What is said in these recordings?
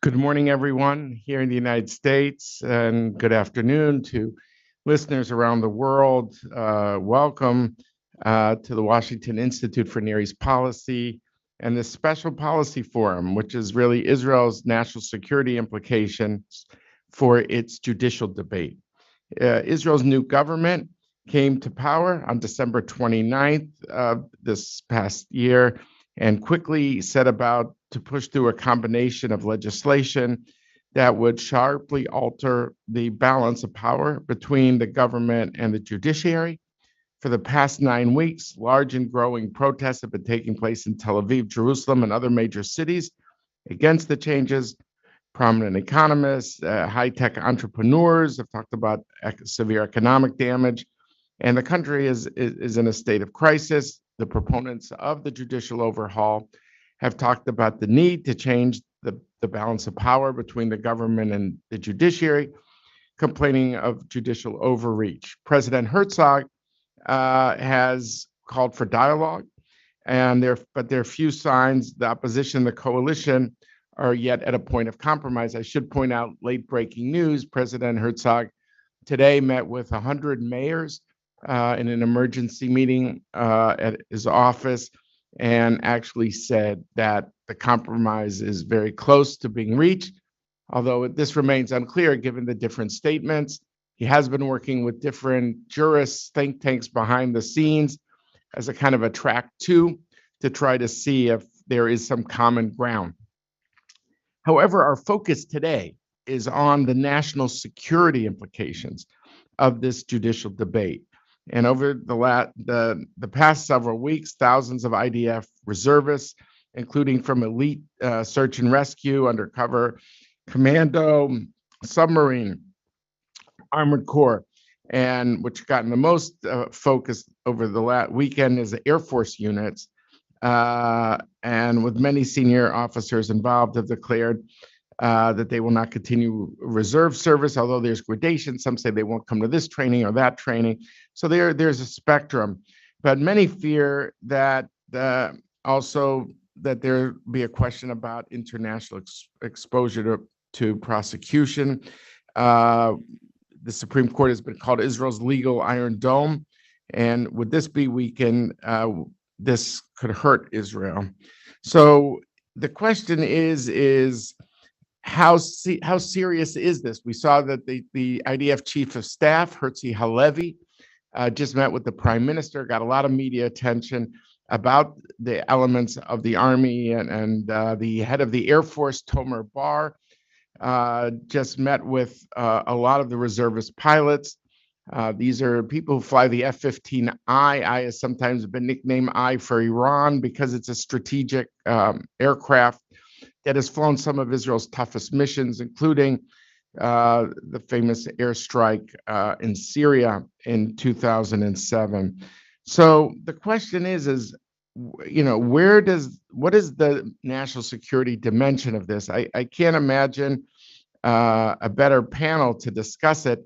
Good morning, everyone here in the United States, and good afternoon to listeners around the world. Welcome to the Washington Institute for Near East Policy and this special policy forum, which is really Israel's national security implications for its judicial debate. Israel's new government came to power on December 29th this past year and quickly set about to push through a combination of legislation that would sharply alter the balance of power between the government and the judiciary. For the past 9 weeks, large and growing protests have been taking place in Tel Aviv, Jerusalem, and other major cities against the changes. Prominent economists, high-tech entrepreneurs have talked about severe economic damage, and the country is in a state of crisis. The proponents of the judicial overhaul have talked about the need to change the balance of power between the government and the judiciary, complaining of judicial overreach. President Herzog has called for dialogue, but there are few signs the opposition, the coalition, are yet at a point of compromise. I should point out late breaking news. President Herzog today met with 100 mayors in an emergency meeting at his office and actually said that the compromise is very close to being reached, although this remains unclear given the different statements. He has been working with different jurists, think tanks behind the scenes as a kind of a track to try to see if there is some common ground. However, our focus today is on the national security implications of this judicial debate. And over the past several weeks, thousands of IDF reservists, including from elite search and rescue, undercover commando, submarine, armored corps, and which gotten the most focus over the weekend is the Air Force units, and with many senior officers involved have declared that they will not continue reserve service, although there's gradation. Some say they won't come to this training or that training. So there's a spectrum. But many fear that also that there be a question about international exposure to prosecution. The Supreme Court has been called Israel's legal Iron Dome. And would this be weakened? This could hurt Israel. So the question is how serious is this? We saw that the IDF Chief of Staff, Herzi Halevi, just met with the Prime Minister, got a lot of media attention about the elements of the Army, and the head of the Air Force, Tomer Bar, just met with a lot of the reservist pilots. These are people who fly the F-15I. I has sometimes been nicknamed I for Iran because it's a strategic aircraft that has flown some of Israel's toughest missions, including the famous airstrike in Syria in 2007. So the question is, what is the national security dimension of this? I can't imagine a better panel to discuss it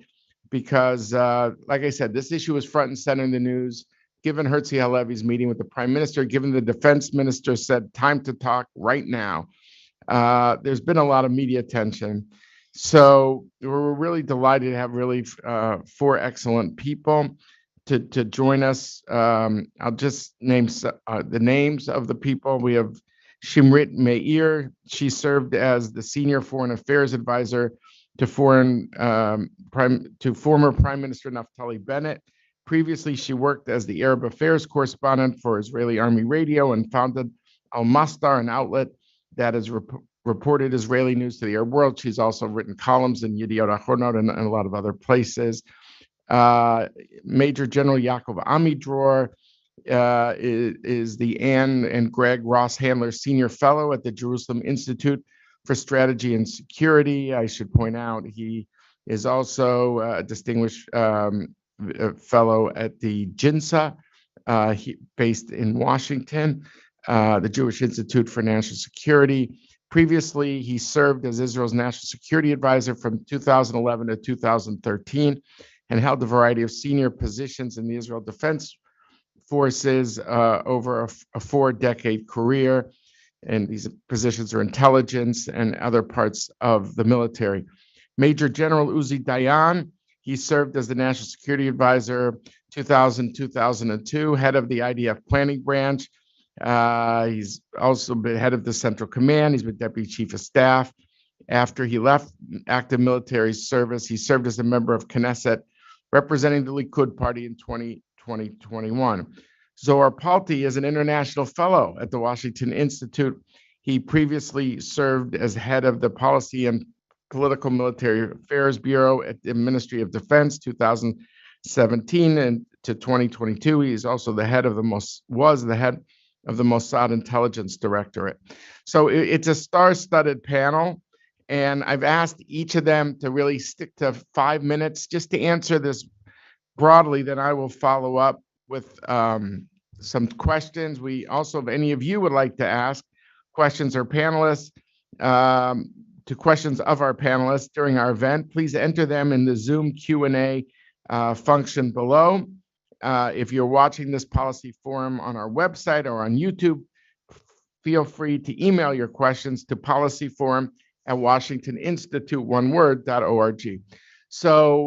because, like I said, this issue was front and center in the news. Given Herzi Halevi's meeting with the Prime Minister, given the Defense Minister said time to talk right now, there's been a lot of media attention. So we're really delighted to have really four excellent people to join us. I'll just name the names of the people. We have Shimrit Meir. She served as the senior foreign affairs advisor to former Prime Minister Naftali Bennett. Previously, she worked as the Arab affairs correspondent for Israeli Army Radio and founded Al Masdar, an outlet that has reported Israeli news to the Arab world. She's also written columns in Yediot Ahronot and a lot of other places. Major General Yaakov Amidror is the Anne and Greg Ross Handler Senior Fellow at the Jerusalem Institute for Strategy and Security. I should point out he is also a distinguished fellow at the JINSA, based in Washington, the Jewish Institute for National Security. Previously, he served as Israel's national security advisor from 2011 to 2013 and held a variety of senior positions in the Israel Defense Forces over a 4-decade career. and these positions are intelligence and other parts of the military. Major General Uzi Dayan, he served as the National Security Advisor 2000-2002, head of the IDF Planning Branch. He's also been head of the Central Command. He's been Deputy Chief of Staff. After he left active military service, he served as a member of Knesset, representing the Likud party in 2021. Zohar Palti is an international fellow at the Washington Institute. He previously served as head of the Policy and Political Military Affairs Bureau at the Ministry of Defense 2017 and to 2022. He is also the head of the Mossad Intelligence Directorate. So it's a star-studded panel, and I've asked each of them to really stick to 5 minutes just to answer this broadly. Then I will follow up with some questions. We also, if any of you would like to ask questions or panelists, to questions of our panelists during our event, please enter them in the Zoom Q&A function below. If you're watching this policy forum on our website or on YouTube, feel free to email your questions to policyforum@washingtoninstitute.org. So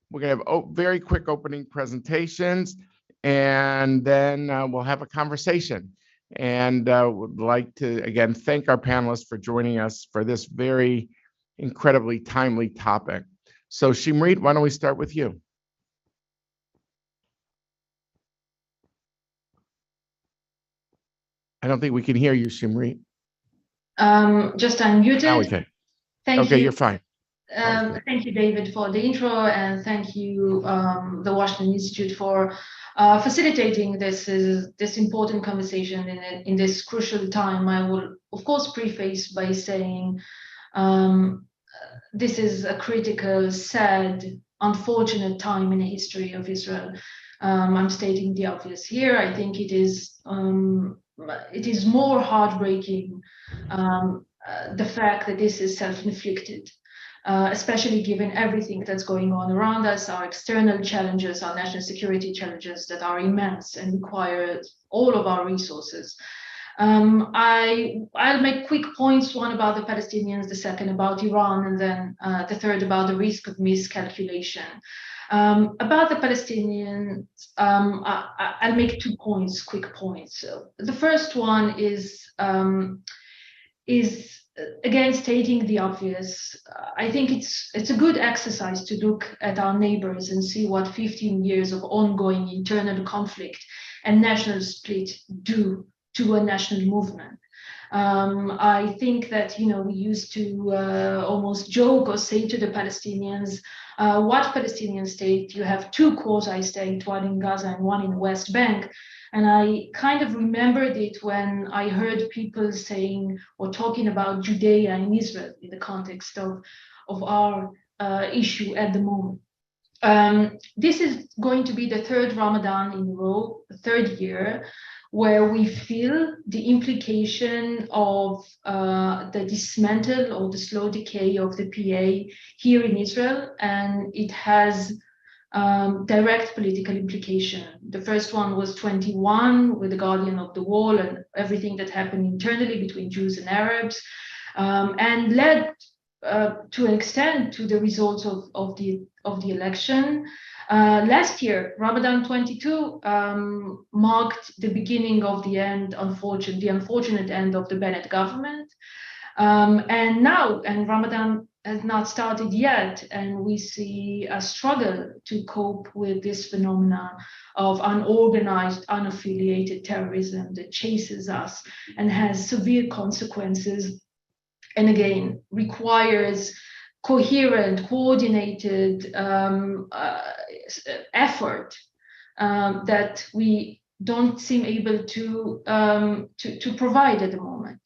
we're going to have very quick opening presentations, and then we'll have a conversation. And would like to, again, thank our panelists for joining us for this very incredibly timely topic. So Shimrit, why don't we start with you? I don't think we can hear you, Shimrit. Just unmuted. Now we can. Thank you. Okay, you're fine. Thank you, David, for the intro, and thank you, the Washington Institute, for facilitating this important conversation in this crucial time. I will, of course, preface by saying this is a critical, sad, unfortunate time in the history of Israel. I'm stating the obvious here. I think it is more heartbreaking, the fact that this is self-inflicted. Especially given everything that's going on around us, our external challenges, our national security challenges that are immense and require all of our resources. I'll make quick points, one about the Palestinians, the second about Iran, and then the third about the risk of miscalculation. About the Palestinians, I'll make 2 points, quick points. So the first one is again, stating the obvious. I think it's a good exercise to look at our neighbors and see what 15 years of ongoing internal conflict and national split do to a national movement. I think that, we used to almost joke or say to the Palestinians, what Palestinian state? You have 2 quasi-states, one in Gaza and one in the West Bank. And I kind of remembered it when I heard people saying or talking about Judea in Israel in the context of our issue at the moment. This is going to be the 3rd Ramadan in a row, the 3rd year, where we feel the implication of the dismantle or the slow decay of the PA here in Israel, and it has direct political implication. The first one was 21 with the Guardian of the Wall and everything that happened internally between Jews and Arabs, and led to an extent to the results of the election. Last year, Ramadan 22 marked the beginning of the unfortunate end of the Bennett government. And Ramadan has not started yet, and we see a struggle to cope with this phenomenon of unorganized, unaffiliated terrorism that chases us and has severe consequences, and again requires coherent, coordinated effort that we don't seem able to provide at the moment.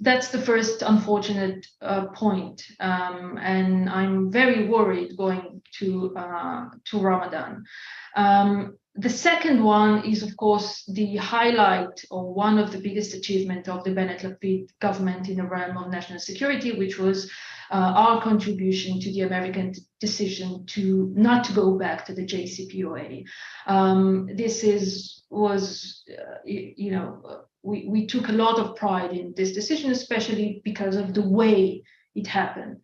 That's the first unfortunate point, and I'm very worried going to Ramadan. The second one is, of course, the highlight or one of the biggest achievements of the Bennett-Lapid government in the realm of national security, which was our contribution to the American decision to not to go back to the JCPOA. We took a lot of pride in this decision, especially because of the way it happened,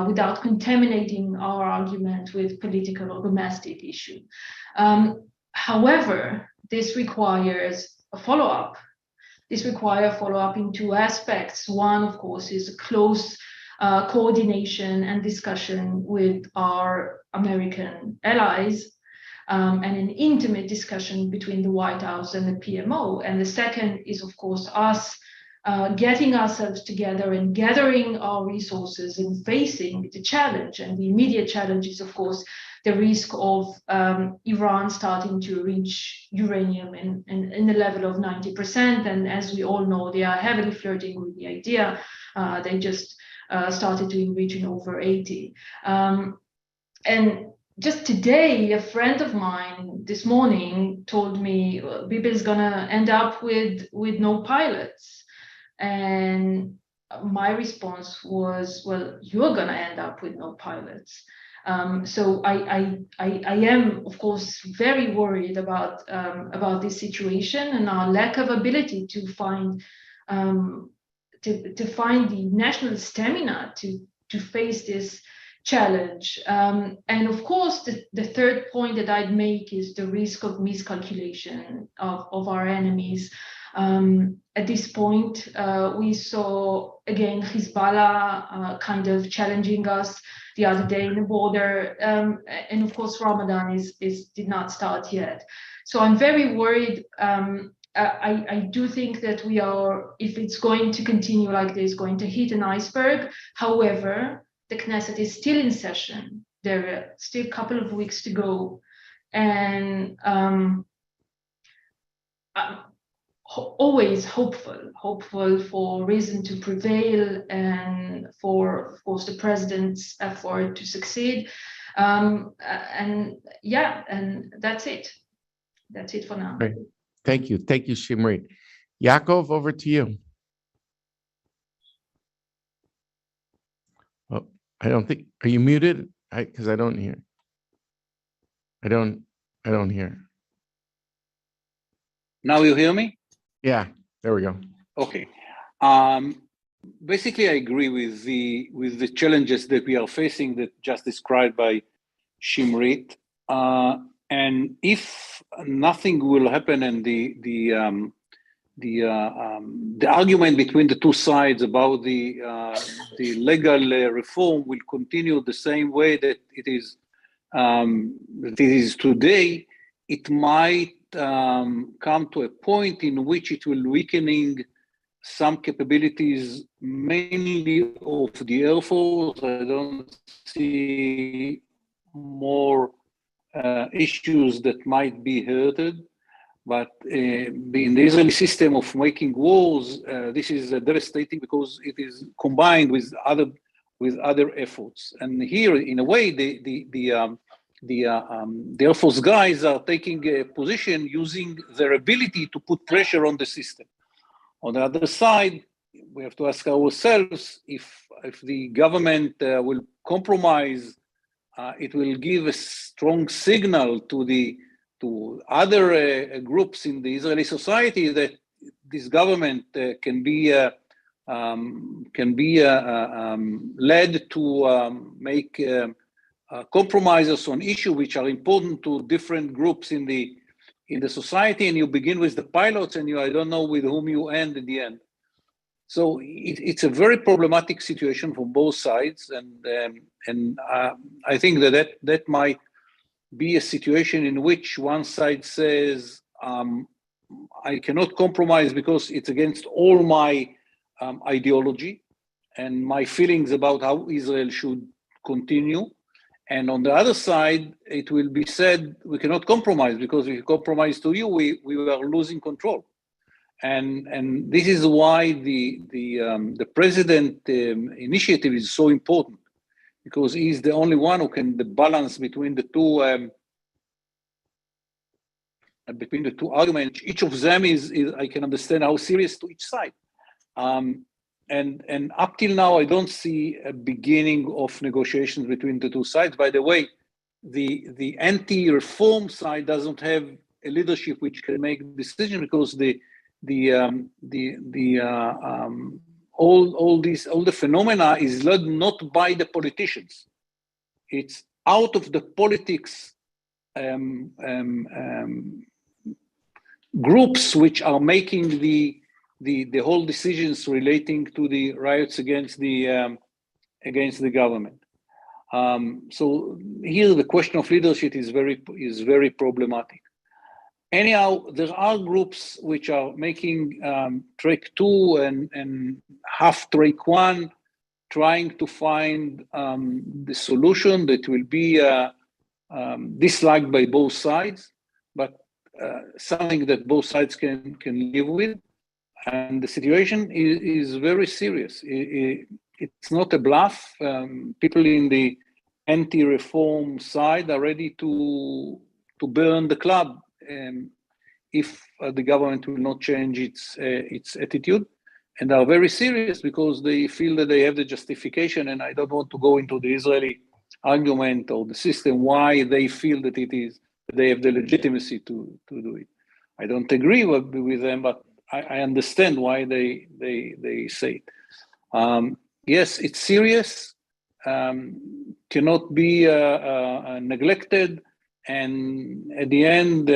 without contaminating our argument with political or domestic issue. However, this requires a follow-up. This requires follow-up in two aspects. One, of course, is a close coordination and discussion with our American allies, and an intimate discussion between the White House and the PMO. And the second is, of course, us getting ourselves together and gathering our resources and facing the challenge. And the immediate challenge is, of course, the risk of Iran starting to reach uranium in the level of 90%. And as we all know, they are heavily flirting with the idea. They just started to enrich in over 80. And just today, a friend of mine this morning told me, Bibi is gonna end up with no pilots. And my response was, well, you're gonna end up with no pilots. So I am, of course, very worried about this situation and our lack of ability to find the national stamina to face this challenge. And of course, the third point that I'd make is the risk of miscalculation of our enemies. At this point, we saw again Hezbollah kind of challenging us the other day in the border, and of course Ramadan did not start yet. So I'm very worried. I do think that we are, if it's going to continue like this, going to hit an iceberg. However, the Knesset is still in session. There are still a couple of weeks to go, and always hopeful for reason to prevail and for, of course, the president's effort to succeed. And that's it. That's it for now. Great. Thank you, Shimrit. Yaakov, over to you. Oh, I don't think. Are you muted? Because I don't hear. I don't hear. Now you hear me? Yeah, there we go. Okay. Basically, I agree with the challenges that we are facing that just described by Shimrit. And if nothing will happen, and the argument between the two sides about the legal reform will continue the same way that it is today, it might come to a point in which it will weakening some capabilities, mainly of the Air Force. I don't see more issues that might be hurted, but in the Israeli system of making wars, this is devastating because it is combined with other efforts. And here, in a way, the Air Force guys are taking a position using their ability to put pressure on the system. On the other side, we have to ask ourselves if the government will compromise. It will give a strong signal to other groups in the Israeli society that this government can be led to make compromises on issues which are important to different groups in the society. And you begin with the pilots, and I don't know with whom you end in the end. So it's a very problematic situation for both sides, and I think that might be a situation in which one side says, I cannot compromise because it's against all my ideology and my feelings about how Israel should continue. And on the other side, it will be said, we cannot compromise because if we compromise to you, we are losing control. And this is why the president initiative is so important, because he's the only one who can balance between the two arguments. Each of them is I can understand how serious to each side. and up till now, I don't see a beginning of negotiations between the two sides. By the way, the anti-reform side doesn't have a leadership which can make decisions because all the phenomena is led not by the politicians. It's out of the politics groups which are making the whole decisions relating to the riots against the government. So here the question of leadership is very problematic. Anyhow, there are groups which are making track 2 and half track 1, trying to find the solution that will be disliked by both sides, but something that both sides can live with. And the situation is very serious. It's not a bluff. People in the anti-reform side are ready to burn the club if the government will not change its attitude, and are very serious because they feel that they have the justification. And I don't want to go into the Israeli argument or the system why they feel that they have the legitimacy to do it. I don't agree with them, but I understand why they say it. Yes, it's serious, cannot be neglected, and at the end,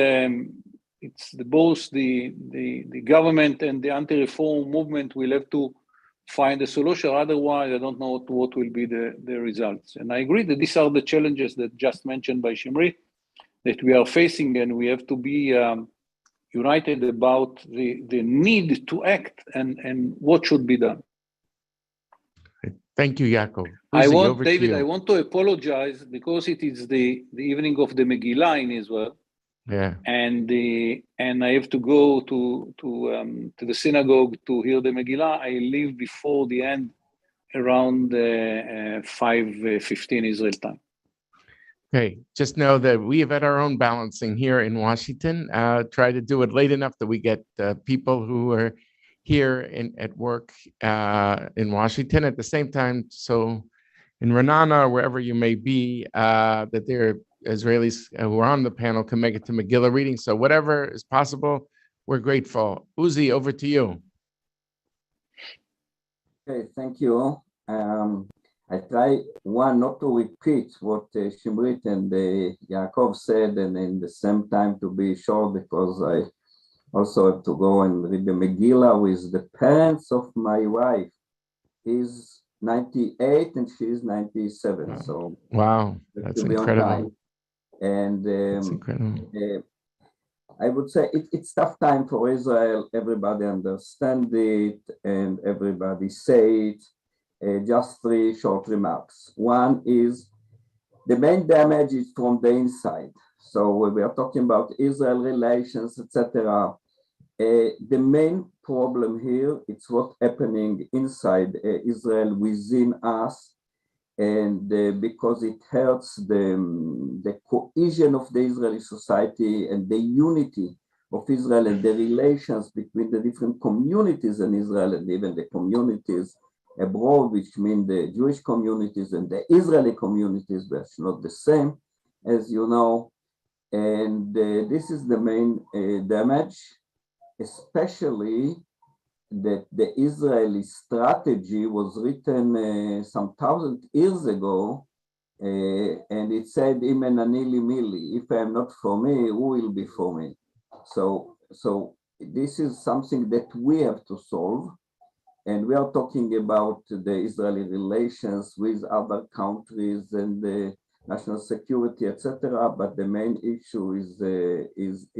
it's both the government and the anti-reform movement will have to find a solution. Otherwise, I don't know what will be the results. And I agree that these are the challenges that just mentioned by Shimrit that we are facing, and we have to be united about the need to act and what should be done. Thank you, Yaakov. David, I want to apologize because it is the evening of the Megillah in Israel. Yeah. And I have to go to the synagogue to hear the Megillah. I leave before the end around 5:15 Israel time. Okay, just know that we have had our own balancing here in Washington. Try to do it late enough that we get people who are here at work in Washington at the same time. So in Renana, wherever you may be, that there are Israelis who are on the panel can make it to Megillah reading. So whatever is possible, we're grateful. Uzi, over to you. Okay, thank you. I try not to repeat what Shimrit and Yaakov said, and in the same time to be short because I also have to go and read the Megillah with the parents of my wife. He's 98 and she's 97. Wow. So wow, that's incredible. And that's incredible. I would say it's tough time for Israel. Everybody understands it and everybody say it. Just 3 short remarks. One is the main damage is from the inside. So we are talking about Israel relations, etc. The main problem here, it's what's happening inside Israel within us, and because it hurts the cohesion of the Israeli society and the unity of Israel and the relations between the different communities in Israel and even the communities abroad, which mean the Jewish communities and the Israeli communities, but it's not the same, as you know. And this is the main damage, especially that the Israeli strategy was written some 1,000 years ago, and it said, "Imen ani li mili," if I am not for me, who will be for me? So this is something that we have to solve, and we are talking about the Israeli relations with other countries and the national security, etc. But the main issue is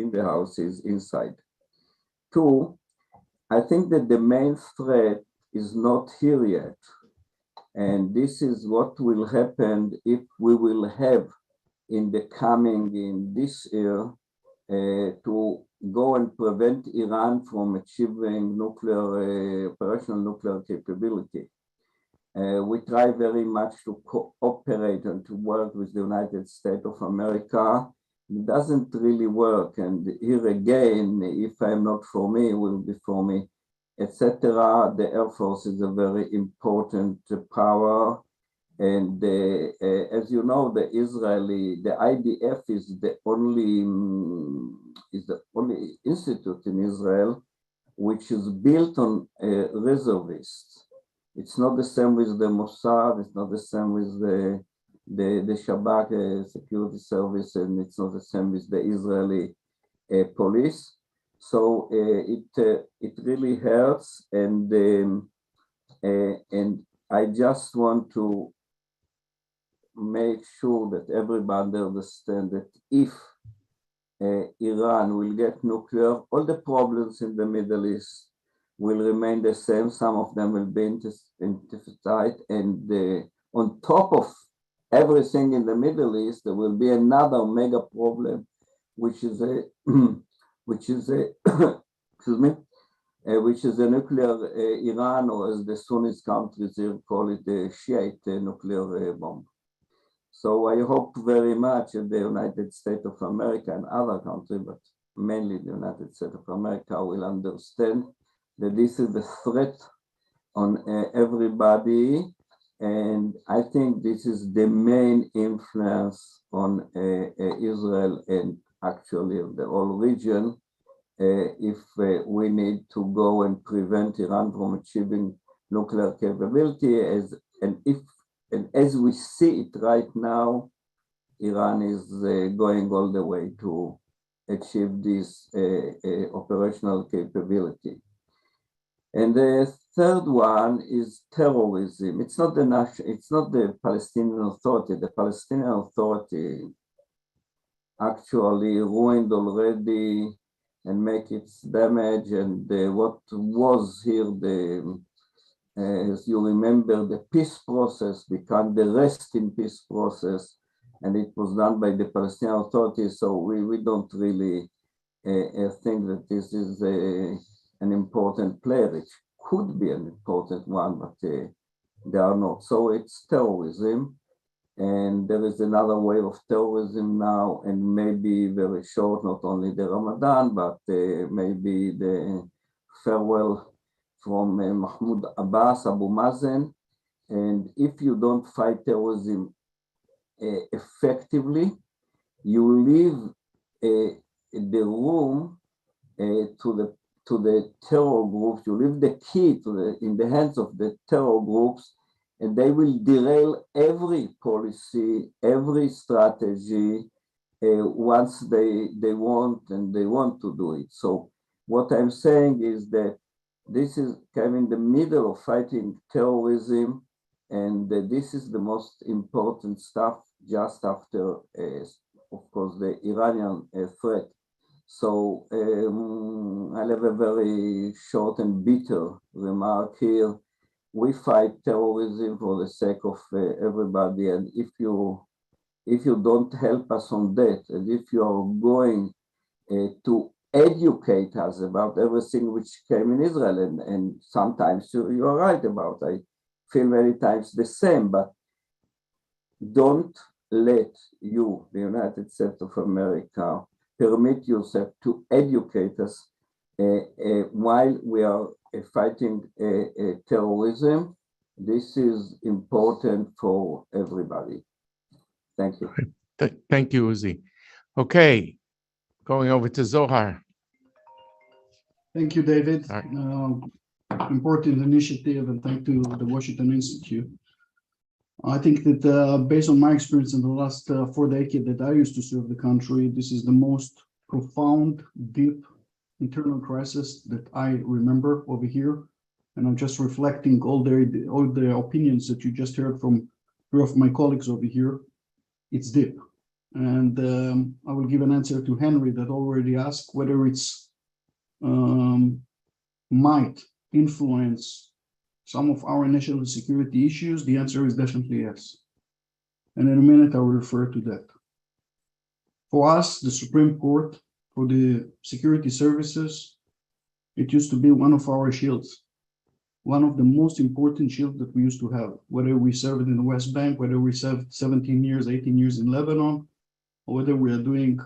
in the house, is inside. 2, I think that the main threat is not here yet. And this is what will happen if we will have in this year to go and prevent Iran from achieving operational nuclear capability. We try very much to cooperate and to work with the United States of America. It doesn't really work. And here again, if I'm not for me, it will be for me. etc. The Air Force is a very important power. And as you know, the IDF is the only institute in Israel which is built on reservists. It's not the same with the Mossad, it's not the same with the Shabak security service, and it's not the same with the Israeli police. So it really hurts, and I just want to make sure that everybody understands that if Iran will get nuclear, all the problems in the Middle East will remain the same. Some of them will be intensified, and on top of everything in the Middle East, there will be another mega problem, which is a nuclear Iran, or as the Sunni countries here call it, the Shiite nuclear bomb. So I hope very much that the United States of America and other countries, but mainly the United States of America, will understand that this is a threat on everybody. And I think this is the main influence on Israel and actually the whole region. If we need to go and prevent Iran from achieving nuclear capability, and as we see it right now, Iran is going all the way to achieve this operational capability. And the third one is terrorism. It's not the Palestinian Authority. The Palestinian Authority actually ruined already and make its damage. And what was here, as you remember, the peace process became the rest in peace process, and it was done by the Palestinian Authority. So we don't really think that this is an important player. It could be an important one, but they are not. So it's terrorism. And there is another wave of terrorism now, and maybe very short, not only the Ramadan, but maybe the farewell from Mahmoud Abbas, Abu Mazen. And if you don't fight terrorism effectively, you leave the room to the terror groups, you leave the key in the hands of the terror groups, and they will derail every policy, every strategy once they want, and they want to do it. So what I'm saying is that this is kind of in the middle of fighting terrorism, and this is the most important stuff just after, of course, the Iranian threat. So I'll have a very short and bitter remark here. We fight terrorism for the sake of everybody, and if you don't help us on that, and if you are going to educate us about everything which came in Israel, and sometimes you are right about, I feel many times the same, but don't let you, the United States of America, permit yourself to educate us while we are fighting terrorism. This is important for everybody. Thank you. Thank you, Uzi. Okay, going over to Zohar. Thank you, David. Right. Important initiative, and thank to the Washington Institute. I think that based on my experience in the last 4 decades that I used to serve the country, this is the most profound, deep internal crisis that I remember over here. And I'm just reflecting all the opinions that you just heard from three of my colleagues over here. It's deep. And I will give an answer to Henry that already asked whether it's might influence some of our national security issues. The answer is definitely yes. And in a minute, I will refer to that. For us, the Supreme Court, for the security services, it used to be one of our shields, one of the most important shields that we used to have, whether we served in the West Bank, whether we served 17 years, 18 years in Lebanon, or whether we are doing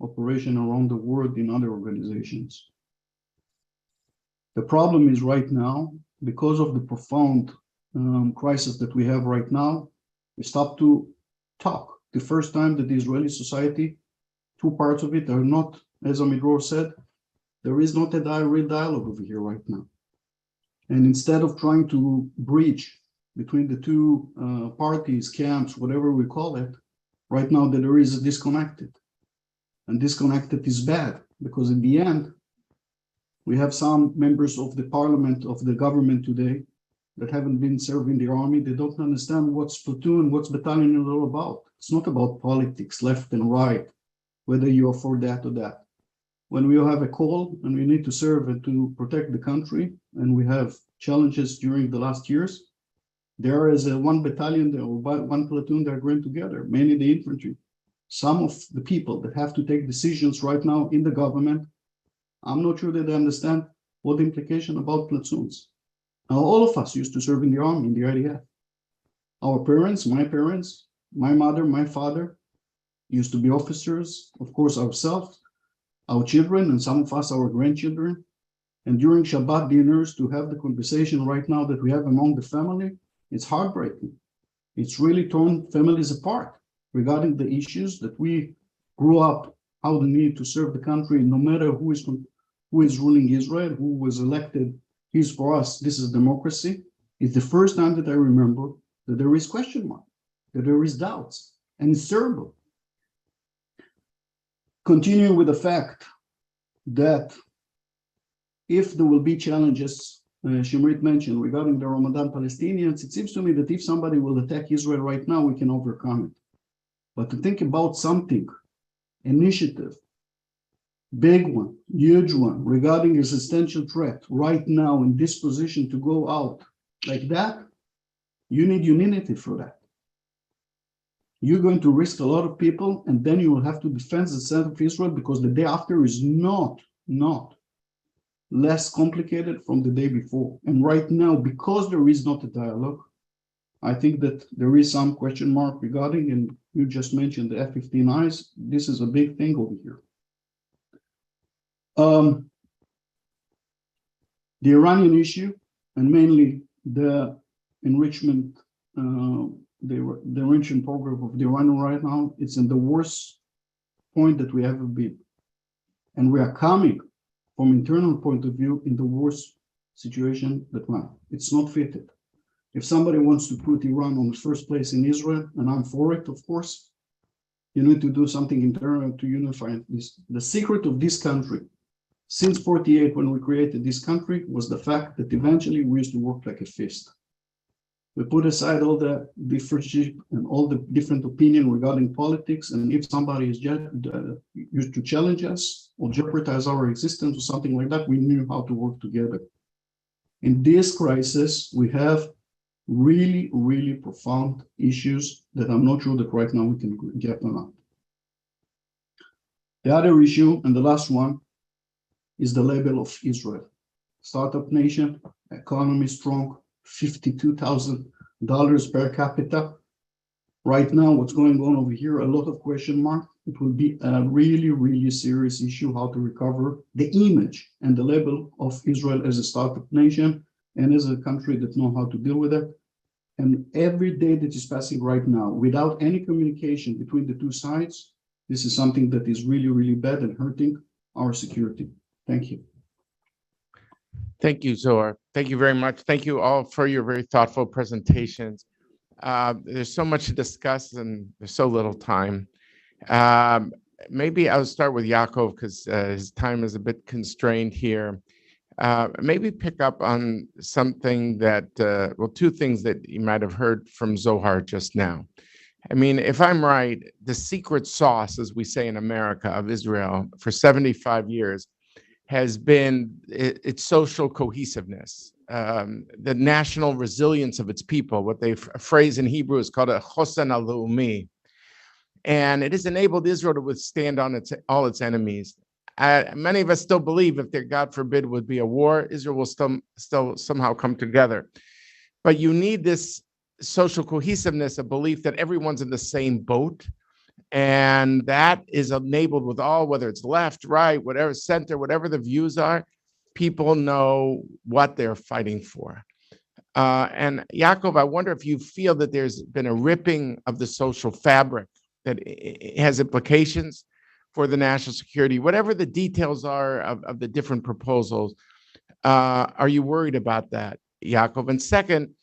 operation around the world in other organizations. The problem is right now, because of the profound crisis that we have right now, we stop to talk. The first time that the Israeli society, two parts of it are not, as Amidror said, there is not a real dialogue over here right now. And instead of trying to breach between the two parties, camps, whatever we call it, right now that there is a disconnected. And disconnected is bad, because in the end, we have some members of the parliament, of the government today, that haven't been serving the army. They don't understand what's platoon, what's battalion is all about. It's not about politics, left and right, whether you are for that or that. When we have a call and we need to serve and to protect the country, and we have challenges during the last years, there is one battalion or one platoon that are going together, mainly the infantry. Some of the people that have to take decisions right now in the government, I'm not sure that they understand what the implication about platoons. Now, all of us used to serve in the army, in the IDF. Our parents, my mother, my father, used to be officers, of course, ourselves, our children, and some of us, our grandchildren. And during Shabbat dinners, to have the conversation right now that we have among the family, it's heartbreaking. It's really torn families apart regarding the issues that we grew up, how the need to serve the country, no matter who is ruling Israel, who was elected. Here's for us, this is democracy. It's the first time that I remember that there is question mark, that there is doubts, and it's terrible. Continuing with the fact that if there will be challenges, Shimrit mentioned regarding the Ramadan Palestinians, it seems to me that if somebody will attack Israel right now, we can overcome it. But to think about something, initiative, big one, huge one, regarding existential threat right now in this position to go out like that, you need unity for that. You're going to risk a lot of people, and then you will have to defend the center of Israel, because the day after is not less complicated from the day before. And right now, because there is not a dialogue, I think that there is some question mark regarding, and you just mentioned the F-15Is. This is a big thing over here. The Iranian issue, and mainly the enrichment, the enrichment program of the Iranian right now, it's in the worst point that we ever been. And we are coming from internal point of view in the worst situation that now. It's not fitted. If somebody wants to put Iran on the first place in Israel, and I'm for it, of course, you need to do something internal to unify this. The secret of this country, since 48, when we created this country, was the fact that eventually we used to work like a fist. We put aside all the differences and all the different opinion regarding politics, and if somebody is used to challenge us or jeopardize our existence or something like that, we knew how to work together. In this crisis, we have really, really profound issues that I'm not sure that right now we can get or not. The other issue, and the last one, is the label of Israel. Startup nation, economy strong, $52,000 per capita. Right now, what's going on over here, a lot of question mark. It will be a really, really serious issue how to recover the image and the label of Israel as a startup nation and as a country that know how to deal with it. And every day that is passing right now, without any communication between the two sides, this is something that is really, really bad and hurting our security. Thank you. Thank you, Zohar. Thank you very much. Thank you all for your very thoughtful presentations. There's so much to discuss and there's so little time. Maybe I'll start with Yaakov because his time is a bit constrained here. Maybe pick up on something that, well, two things that you might have heard from Zohar just now. I mean, if I'm right, the secret sauce, as we say in America, of Israel for 75 years has been its social cohesiveness, the national resilience of its people, what they phrase in Hebrew is called a chosen halaumi. And it has enabled Israel to withstand on all its enemies. Many of us still believe if there, God forbid, would be a war, Israel will still somehow come together. But you need this social cohesiveness, a belief that everyone's in the same boat. And that is enabled with all, whether it's left, right, whatever, center, whatever the views are, people know what they're fighting for. And Yaakov, I wonder if you feel that there's been a ripping of the social fabric that it has implications for the national security, whatever the details are of the different proposals. Are you worried about that, Yaakov? And second,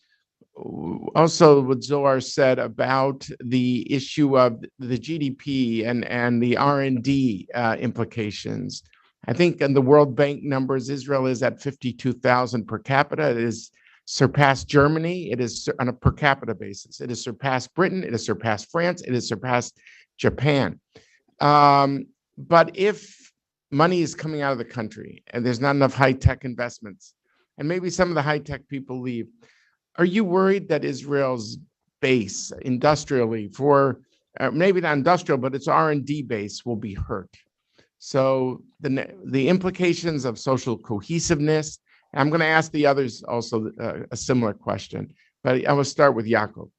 also what Zohar said about the issue of the GDP and the R&D implications. I think in the World Bank numbers, Israel is at 52,000 per capita. It has surpassed Germany. It is on a per capita basis. It has surpassed Britain. It has surpassed France. It has surpassed Japan. But if money is coming out of the country and there's not enough high-tech investments, and maybe some of the high-tech people leave, are you worried that Israel's base industrially for maybe not industrial, but its R&D base will be hurt? So the implications of social cohesiveness. I'm going to ask the others also a similar question, but I will start with Yaakov.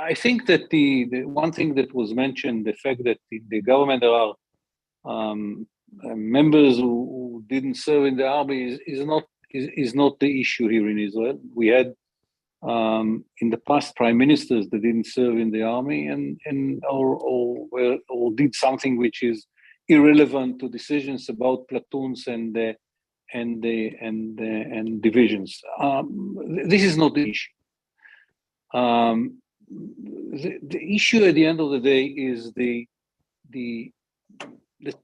I think that the one thing that was mentioned, the fact that the government, there are members who didn't serve in the army is not the issue here in Israel. We had in the past prime ministers that didn't serve in the army or did something which is irrelevant to decisions about platoons and divisions. This is not the issue. The issue at the end of the day is the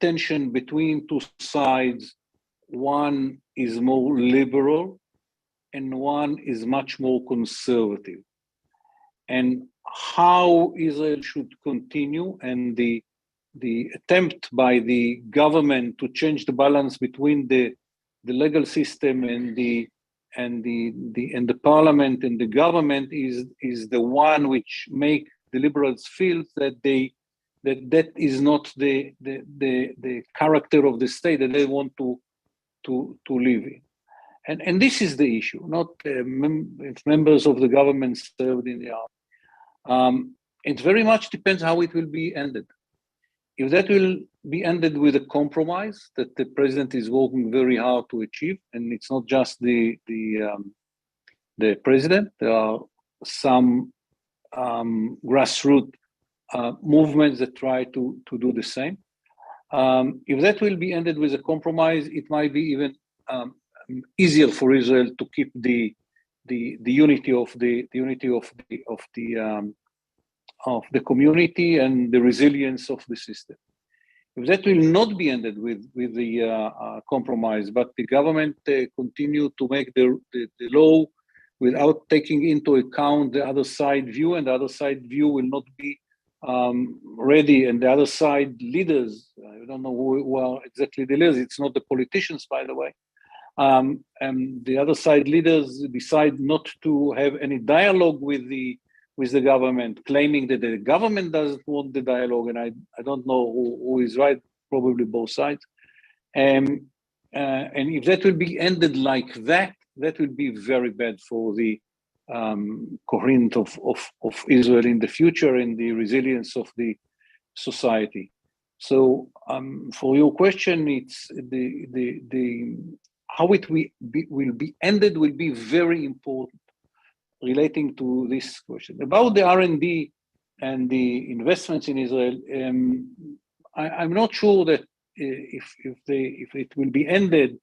tension between two sides. One is more liberal and one is much more conservative. And how Israel should continue, and the attempt by the government to change the balance between the legal system and the parliament and the government is the one which make the liberals feel that that is not the character of the state that they want to live in. And this is the issue, not if members of the government served in the army. It very much depends how it will be ended. If that will be ended with a compromise that the president is working very hard to achieve, and it's not just the president, there are some grassroots movements that try to do the same. If that will be ended with a compromise, it might be even easier for Israel to keep the unity of the community and the resilience of the system. If that will not be ended with the compromise, but the government continue to make the law without taking into account the other side view, and the other side view will not be ready, and the other side leaders, I don't know who are exactly the leaders, it's not the politicians, by the way, and the other side leaders decide not to have any dialogue with the government, claiming that the government doesn't want the dialogue, and I don't know who is right, probably both sides. And if that will be ended like that, that will be very bad for the coherence of Israel in the future and the resilience of the society. So for your question, it's how it will be ended will be very important relating to this question. About the R&D and the investments in Israel, I'm not sure that if it will be ended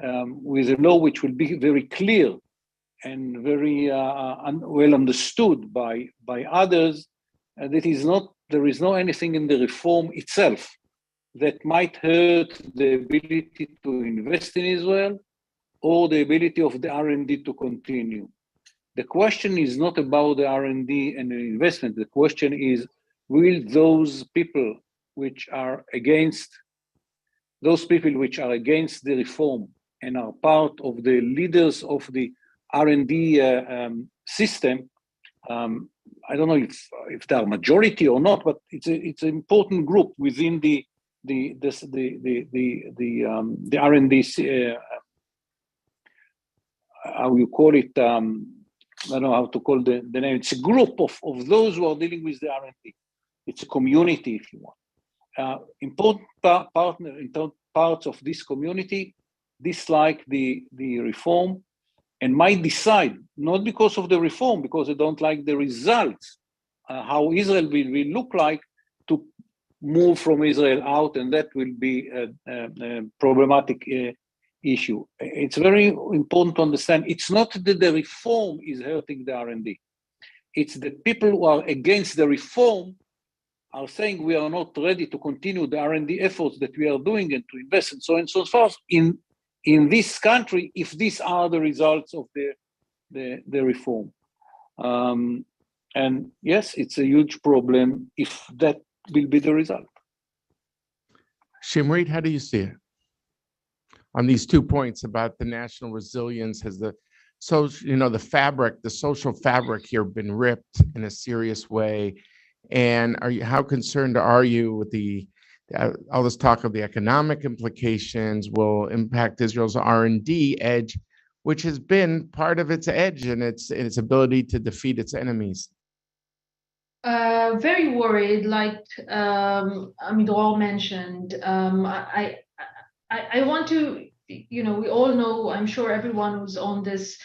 with a law which will be very clear and very well understood by others, there is no anything in the reform itself that might hurt the ability to invest in Israel or the ability of the R&D to continue. The question is not about the R&D and the investment. The question is, will those people which are against the reform and are part of the leaders of the R&D system, I don't know if they are majority or not, but it's an important group within the R&D. How you call it? I don't know how to call the name. It's a group of those who are dealing with the R&D. It's a community, if you want. Important partner, parts of this community dislike the reform and might decide, not because of the reform, because they don't like the results, how Israel will look like, to move from Israel out, and that will be a problematic issue. It's very important to understand, it's not that the reform is hurting the R&D. It's that people who are against the reform are saying we are not ready to continue the R&D efforts that we are doing and to invest and so on and so forth in this country if these are the results of the reform. And yes, it's a huge problem if that will be the result. Shimrit, how do you see it on these 2 points about the national resilience? Has the the social fabric here been ripped in a serious way? And how concerned are you with all this talk of the economic implications will impact Israel's R&D edge, which has been part of its edge and its ability to defeat its enemies? Very worried, like Amidror mentioned. I want to, we all know, I'm sure everyone who's on this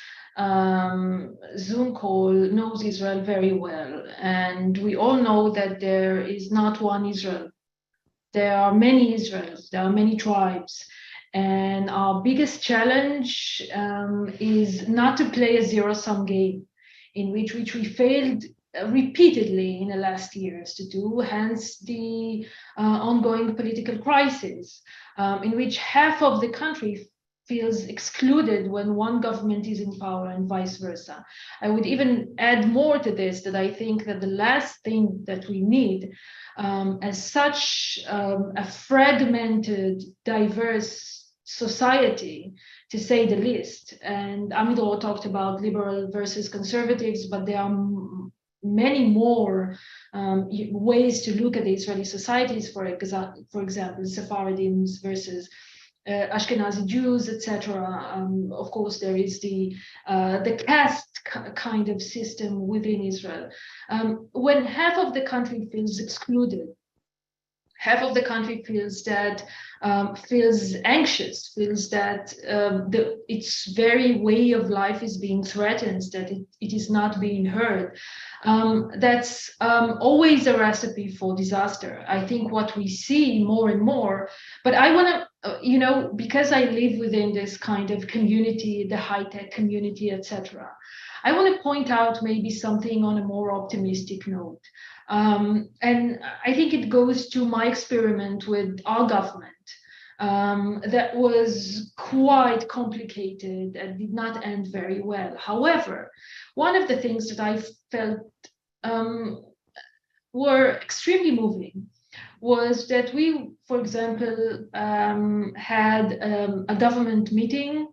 Zoom call knows Israel very well. And we all know that there is not one Israel. There are many Israels, there are many tribes. And our biggest challenge is not to play a zero-sum game in which we failed repeatedly in the last years to do, hence the ongoing political crisis, in which half of the country feels excluded when one government is in power and vice versa. I would even add more to this, that I think that the last thing that we need as such a fragmented, diverse society, to say the least. And Amidror talked about liberal versus conservatives, but there are many more ways to look at the Israeli societies, for example, Sephardims versus Ashkenazi Jews, etc. Of course, there is the caste kind of system within Israel. When half of the country feels excluded, half of the country feels that feels anxious, feels that its very way of life is being threatened, that it is not being heard. That's always a recipe for disaster. I think what we see more and more, but I want to, because I live within this kind of community, the high-tech community, etc., I want to point out maybe something on a more optimistic note. And I think it goes to my experiment with our government that was quite complicated and did not end very well. However, one of the things that I felt were extremely moving was that we, for example, had a government meeting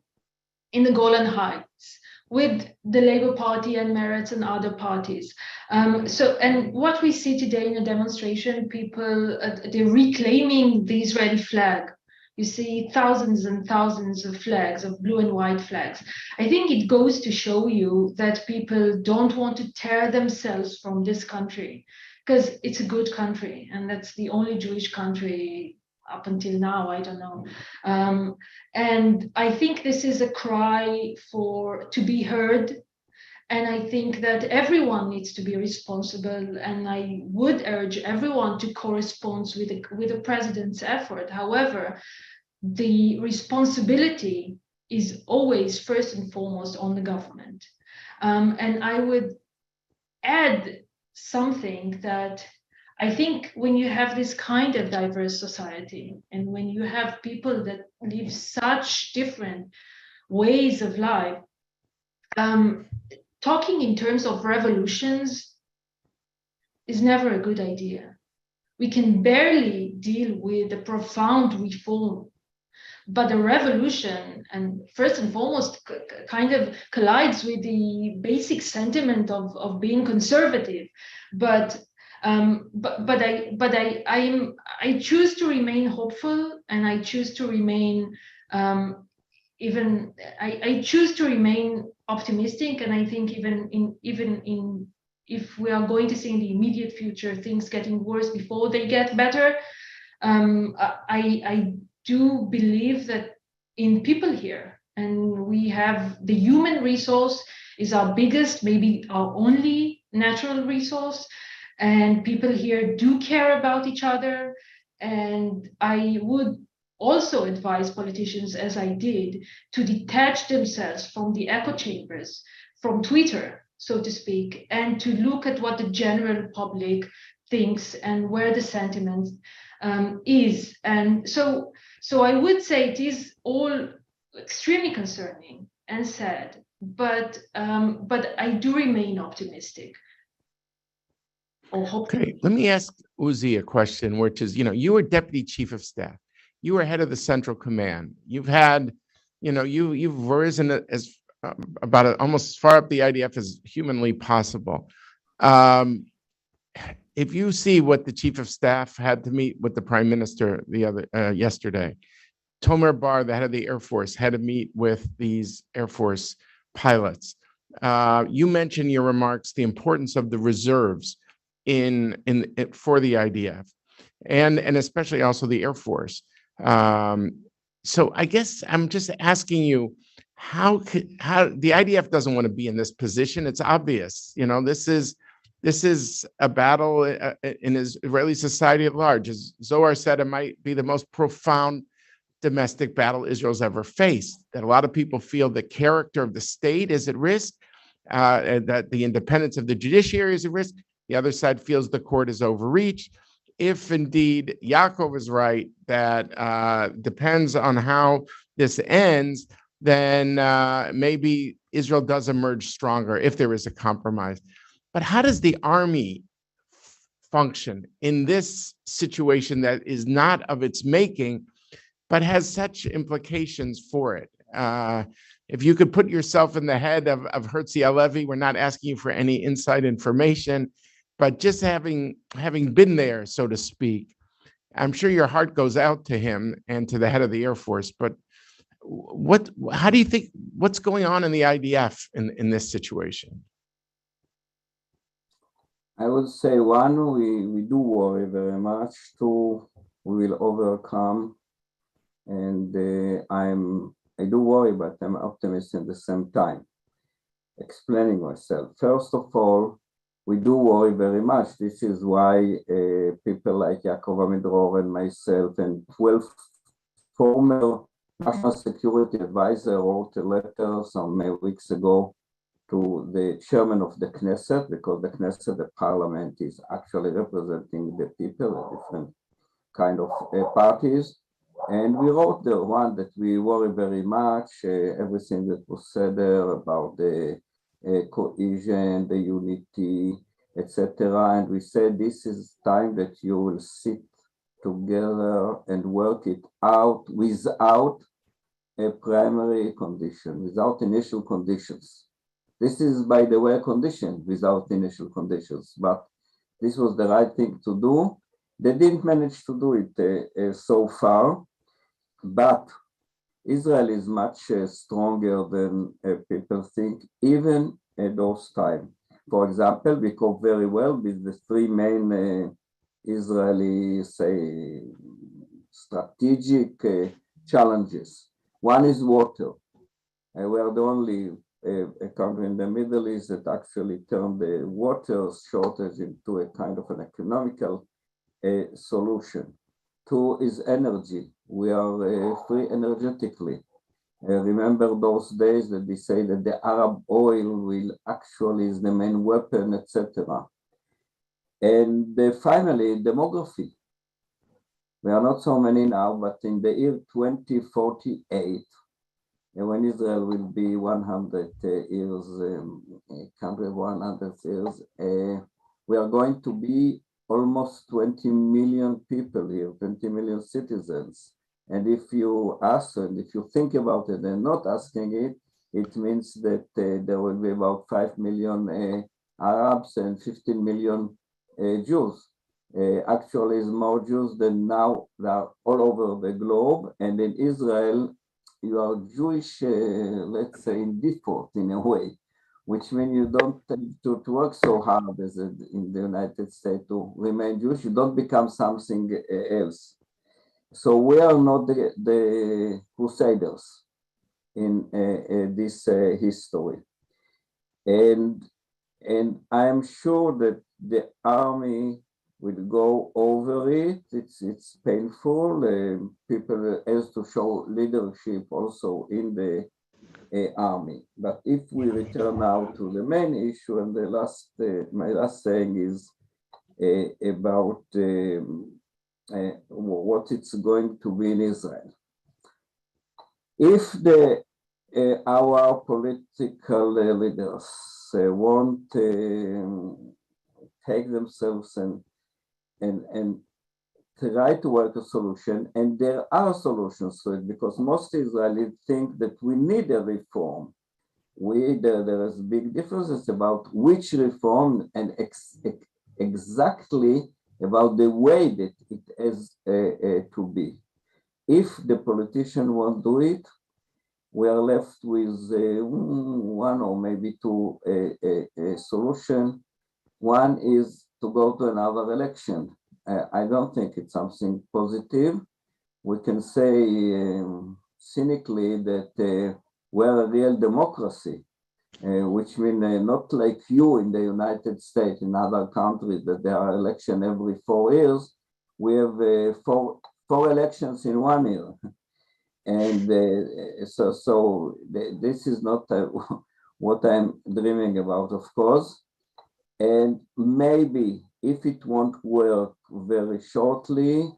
in the Golan Heights with the Labour Party and Meretz and other parties. And what we see today in a demonstration, people, they're reclaiming the Israeli flag. You see thousands and thousands of flags, of blue and white flags. I think it goes to show you that people don't want to tear themselves from this country, because it's a good country, and that's the only Jewish country up until now, I don't know. And I think this is a cry to be heard. And I think that everyone needs to be responsible. And I would urge everyone to correspond with the president's effort. However, the responsibility is always first and foremost on the government. And I would add something that I think when you have this kind of diverse society, and when you have people that live such different ways of life, talking in terms of revolutions is never a good idea. We can barely deal with a profound reform, but a revolution, and first and foremost, kind of collides with the basic sentiment of being conservative. But I choose to remain hopeful, and I choose to remain I choose to remain optimistic. And I think even if we are going to see in the immediate future things getting worse before they get better, I do believe that in people here, and we have the human resource is our biggest, maybe our only natural resource, and people here do care about each other. And I would also advise politicians, as I did, to detach themselves from the echo chambers, from Twitter, so to speak, and to look at what the general public thinks and where the sentiment is. And so I would say it is all extremely concerning and sad, but I do remain optimistic. Okay, let me ask Uzi a question, which is, you were deputy chief of staff, you were head of the Central Command. You've had, you've risen as almost as far up the IDF as humanly possible. If you see what the chief of staff had to meet with the prime minister yesterday, Tomer Bar, the head of the Air Force, had to meet with these Air Force pilots. You mentioned in your remarks the importance of the reserves for the IDF, and especially also the Air Force. So I guess I'm just asking you, how the IDF doesn't want to be in this position? It's obvious, this is a battle in Israeli society at large. As Zohar said, it might be the most profound domestic battle Israel's ever faced. That a lot of people feel the character of the state is at risk, and that the independence of the judiciary is at risk. The other side feels the court is overreached. If indeed Yaakov is right, that depends on how this ends, then maybe Israel does emerge stronger if there is a compromise. But how does the army function in this situation that is not of its making, but has such implications for it? If you could put yourself in the head of Herzi Halevi, we're not asking you for any inside information, but just having been there, so to speak, I'm sure your heart goes out to him and to the head of the Air Force. But how do you think, what's going on in the IDF in this situation? I would say, one, we do worry very much. Two, we will overcome. And I do worry, but I'm optimistic at the same time. Explaining myself. First of all, we do worry very much. This is why people like Yaakov Amidror and myself and 12 former national security advisors wrote a letter some weeks ago to the chairman of the Knesset, because the Knesset, the parliament, is actually representing the people, different kind of parties. And we wrote the one that we worry very much, everything that was said there about the cohesion, the unity, etc. And we said this is time that you will sit together and work it out without a primary condition, without initial conditions. This is, by the way, a condition without initial conditions, but this was the right thing to do. They didn't manage to do it so far, but Israel is much stronger than people think, even at those times. For example, we cope very well with the three main Israeli, say, strategic challenges. One is water. We are the only a country in the Middle East that actually turned the water shortage into a kind of an economical solution. Two is energy. We are free energetically. Remember those days that they say that the Arab oil will actually is the main weapon, etc. And finally, demography. We are not so many now, but in the year 2048, when Israel will be 100 years, country 100 years, we are going to be almost 20 million people here, 20 million citizens. And if you ask, and if you think about it and not asking it, it means that there will be about 5 million Arabs and 15 million Jews. Actually, is more Jews than now. They are all over the globe. And in Israel, you are Jewish, let's say, in default, in a way, which means you don't tend to work so hard as in the United States to remain Jewish. You don't become something else. So we are not the crusaders in this history. And I am sure that the army will go over it. It's painful. People have to show leadership also in the army. But if we return now to the main issue, and the last, my last saying is about what it's going to be in Israel. If our political leaders won't take themselves and try to work a solution, and there are solutions to it, because most Israelis think that we need a reform. There is big differences about which reform and exactly about the way that it has to be. If the politician won't do it, we are left with one or maybe two solutions. One is to go to another election. I don't think it's something positive. We can say cynically that we're a real democracy, which means not like you in the United States, in other countries, that there are elections every 4 years. We have four elections in 1 year. And so this is not what I'm dreaming about, of course. And maybe if it won't work very shortly,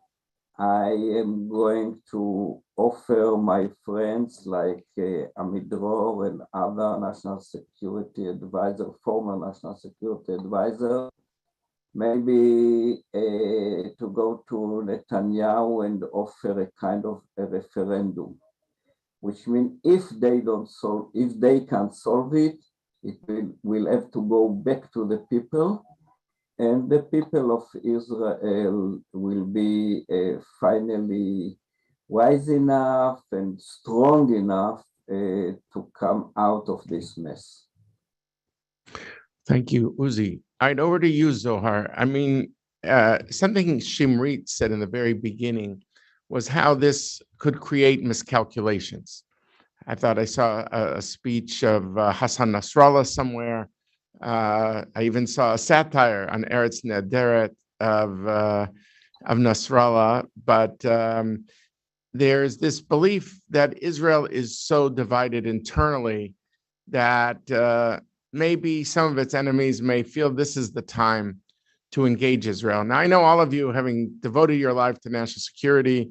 I am going to offer my friends like Amidror and other national security advisor, former national security advisor, maybe to go to Netanyahu and offer a kind of a referendum, which means if they can't solve it, it will have to go back to the people, and the people of Israel will be finally wise enough and strong enough to come out of this mess. Thank you, Uzi. All right, over to you, Zohar. I mean, something Shimrit said in the very beginning was how this could create miscalculations. I thought I saw a speech of Hassan Nasrallah somewhere. I even saw a satire on Eretz Nederet of Nasrallah, but there's this belief that Israel is so divided internally that maybe some of its enemies may feel this is the time to engage Israel. Now, I know all of you, having devoted your life to national security,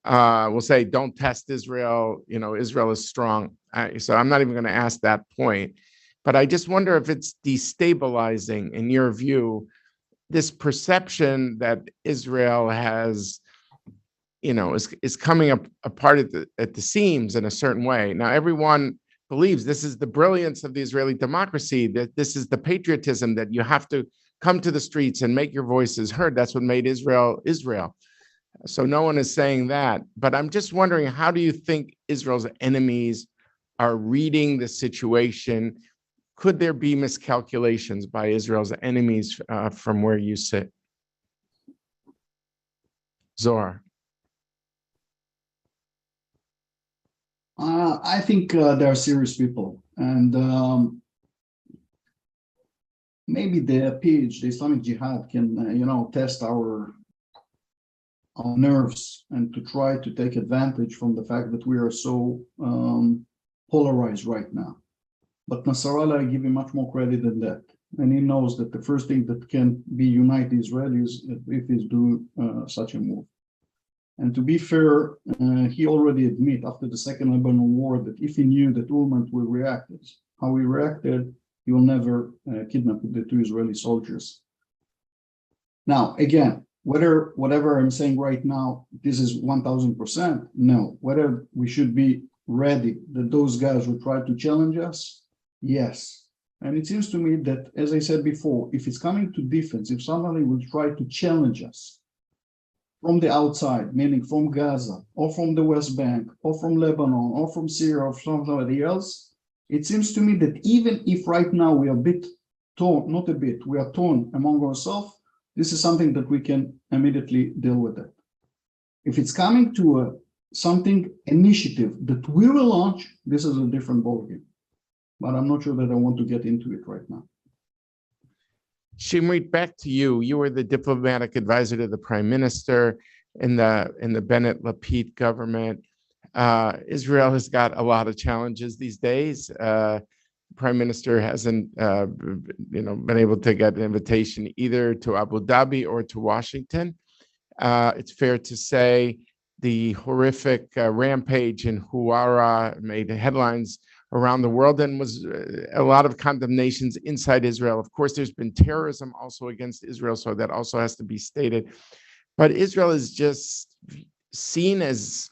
will say, don't test Israel. You know, Israel is strong. So I'm not even going to ask that point. But I just wonder if it's destabilizing, in your view, this perception that Israel has, you know, is coming apart at the seams in a certain way. Now, everyone believes this is the brilliance of the Israeli democracy, that this is the patriotism, that you have to come to the streets and make your voices heard. That's what made Israel, Israel. So no one is saying that. But I'm just wondering, how do you think Israel's enemies are reading the situation? Could there be miscalculations by Israel's enemies from where you sit? Zohar. I think they are serious people, and maybe the PH, the Islamic Jihad, can test our nerves and to try to take advantage from the fact that we are so polarized right now. But Nasrallah, I give him much more credit than that, and he knows that the first thing that can be unite Israelis if he's do such a move. And to be fair, he already admitted after the Second Lebanon War that if he knew that Ulmert will react how he reacted, he will never kidnap the 2 Israeli soldiers. Now, again, whatever I'm saying right now, this is 1000%, no. Whether we should be ready that those guys will try to challenge us, yes. And it seems to me that, as I said before, if it's coming to defense, if somebody will try to challenge us from the outside, meaning from Gaza, or from the West Bank, or from Lebanon, or from Syria, or from somebody else, it seems to me that even if right now we are a bit torn, not a bit, we are torn among ourselves, this is something that we can immediately deal with it. If it's coming to something initiative that we will launch, this is a different ballgame. But I'm not sure that I want to get into it right now. Shimrit, back to you. You were the diplomatic advisor to the prime minister in the Bennett-Lapid government. Israel has got a lot of challenges these days. Prime Minister hasn't, been able to get an invitation either to Abu Dhabi or to Washington. It's fair to say the horrific rampage in Huwara made headlines around the world and was a lot of condemnations inside Israel. Of course, there's been terrorism also against Israel, so that also has to be stated. But Israel is just seen as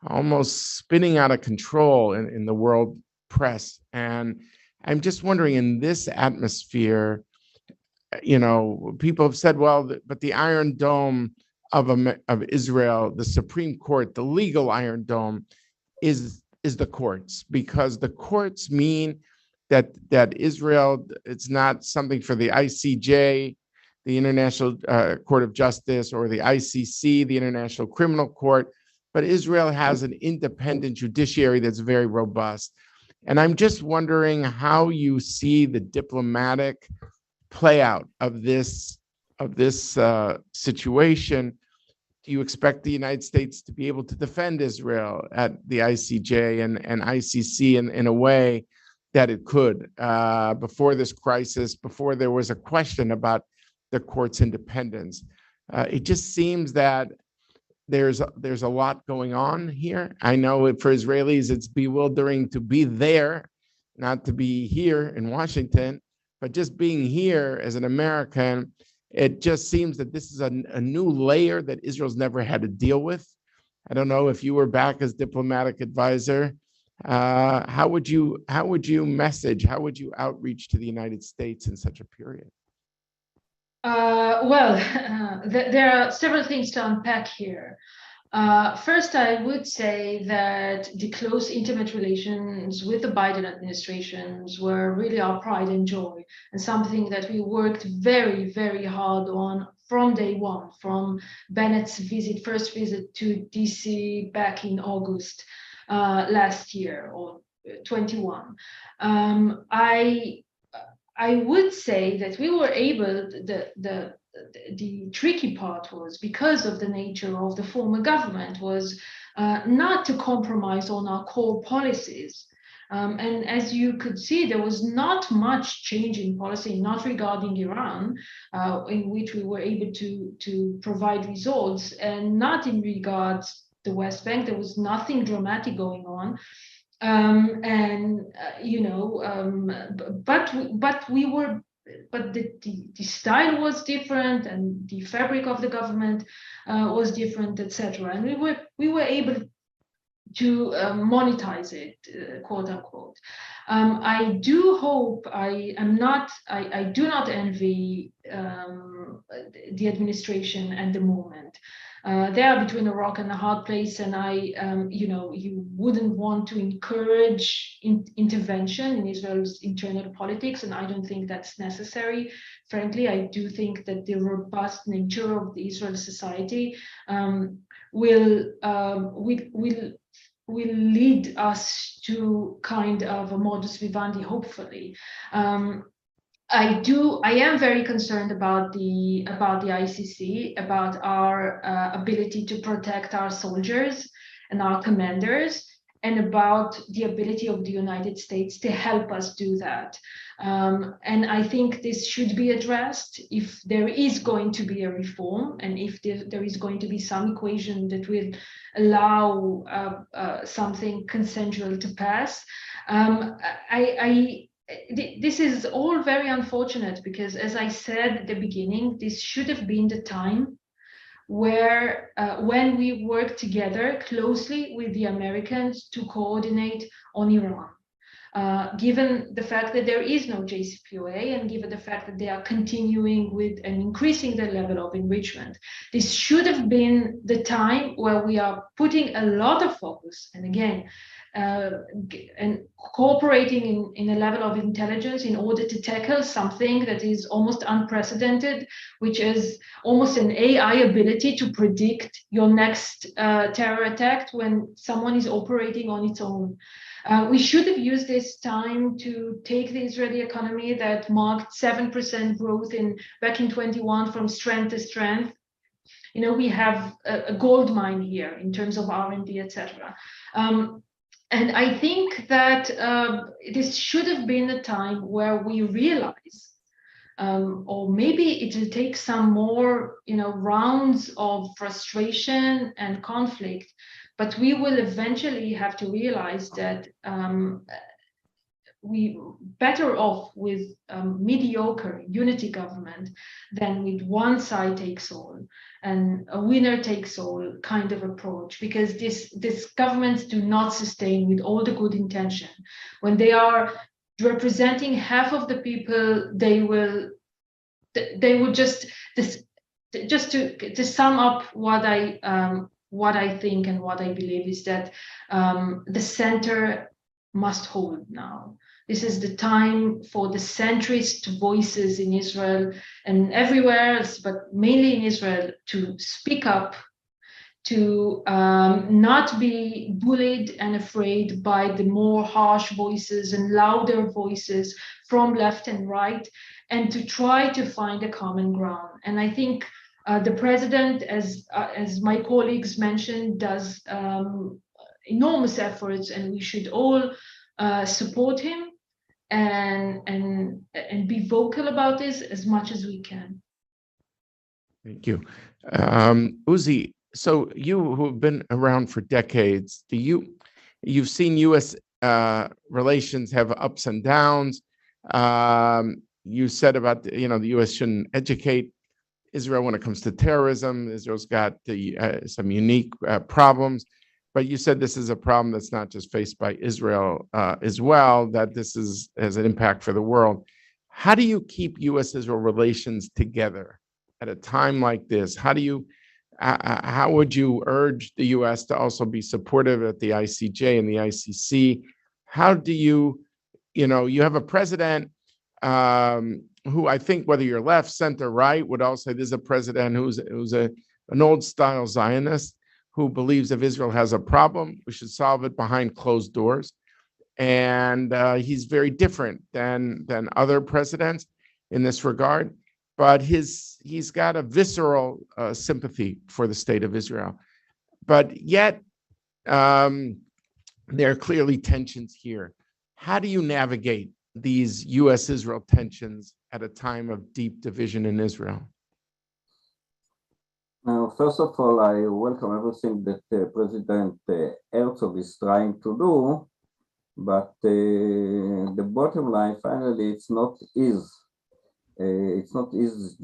almost spinning out of control in the world press. And I'm just wondering, in this atmosphere, people have said, well, but the Iron Dome of Israel, the Supreme Court, the legal Iron Dome, is the courts, because the courts mean that Israel, it's not something for the ICJ, the International Court of Justice, or the ICC, the International Criminal Court, but Israel has an independent judiciary that's very robust. And I'm just wondering how you see the diplomatic play out of this situation. Do you expect the United States to be able to defend Israel at the ICJ and ICC in a way that it could before this crisis, before there was a question about the court's independence? It just seems that there's a lot going on here. I know for Israelis, it's bewildering to be there, not to be here in Washington, but just being here as an American, it just seems that this is a new layer that Israel's never had to deal with. I don't know if you were back as diplomatic advisor. How would you message? How would you outreach to the United States in such a period? There are several things to unpack here. First, I would say that the close, intimate relations with the Biden administrations were really our pride and joy, and something that we worked very, very hard on from day one, from Bennett's first visit to DC back in August last year, or 21. I would say that we were able, the tricky part was, because of the nature of the former government, was not to compromise on our core policies. And as you could see, there was not much change in policy, not regarding Iran, in which we were able to provide results, and not in regards to the West Bank. There was nothing dramatic going on. But the style was different, and the fabric of the government was different, etc. And we were able to monetize it, quote unquote. I do hope, I do not envy the administration at the moment. They are between a rock and a hard place, and you wouldn't want to encourage intervention in Israel's internal politics, and I don't think that's necessary. Frankly, I do think that the robust nature of the Israeli society will lead us to kind of a modus vivendi, hopefully. I am very concerned about the ICC, about our ability to protect our soldiers and our commanders, and about the ability of the United States to help us do that. And I think this should be addressed if there is going to be a reform, and if there is going to be some equation that will allow something consensual to pass. This is all very unfortunate, because, as I said at the beginning, this should have been the time where when we work together closely with the Americans to coordinate on Iran. Given the fact that there is no JCPOA, and given the fact that they are continuing with and increasing the level of enrichment, this should have been the time where we are putting a lot of focus. And again, and cooperating in a level of intelligence in order to tackle something that is almost unprecedented, which is almost an AI ability to predict your next terror attack when someone is operating on its own. We should have used this time to take the Israeli economy that marked 7% growth back in 21 from strength to strength. We have a gold mine here in terms of R&D, etc. And I think that this should have been a time where we realize, or maybe it will take some more, rounds of frustration and conflict, but we will eventually have to realize that we better off with mediocre unity government than with one side takes all and a winner takes all kind of approach, because this governments do not sustain with all the good intention. When they are representing half of the people, they will just to sum up what I think and what I believe is that the center must hold now. This is the time for the centrist voices in Israel and everywhere else, but mainly in Israel, to speak up, to not be bullied and afraid by the more harsh voices and louder voices from left and right, and to try to find a common ground. And I think the president, as my colleagues mentioned, does enormous efforts, and we should all support him and be vocal about this as much as we can. Thank you. Uzi, so you who have been around for decades, you've seen U.S. relations have ups and downs. You said about the U.S. shouldn't educate Israel when it comes to terrorism. Israel's got some unique problems. But you said this is a problem that's not just faced by Israel as well, that this has an impact for the world. How do you keep U.S.-Israel relations together at a time like this? How would you urge the U.S. to also be supportive at the ICJ and the ICC? How do you have a president who I think, whether you're left, center, right, would all say this is a president who's an old-style Zionist, who believes if Israel has a problem, we should solve it behind closed doors. And he's very different than other presidents in this regard. But he's got a visceral sympathy for the state of Israel. But yet, there are clearly tensions here. How do you navigate these U.S.-Israel tensions at a time of deep division in Israel? First of all, I welcome everything that President Herzog is trying to do, but the bottom line, finally, it's not his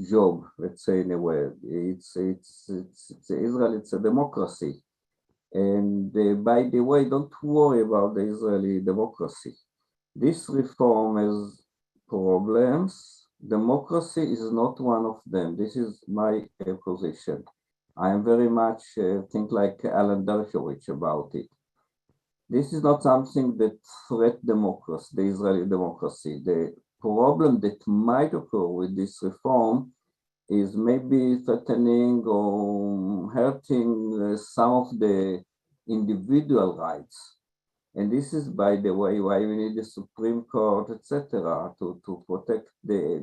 job. Let's say in a way, it's Israel. It's a democracy, and by the way, don't worry about the Israeli democracy. This reform has problems. Democracy is not one of them. This is my position. I am very much think like Alan Dershowitz about it. This is not something that threats democracy, the Israeli democracy. The problem that might occur with this reform is maybe threatening or hurting some of the individual rights. And this is, by the way, why we need the Supreme Court, etc., to protect the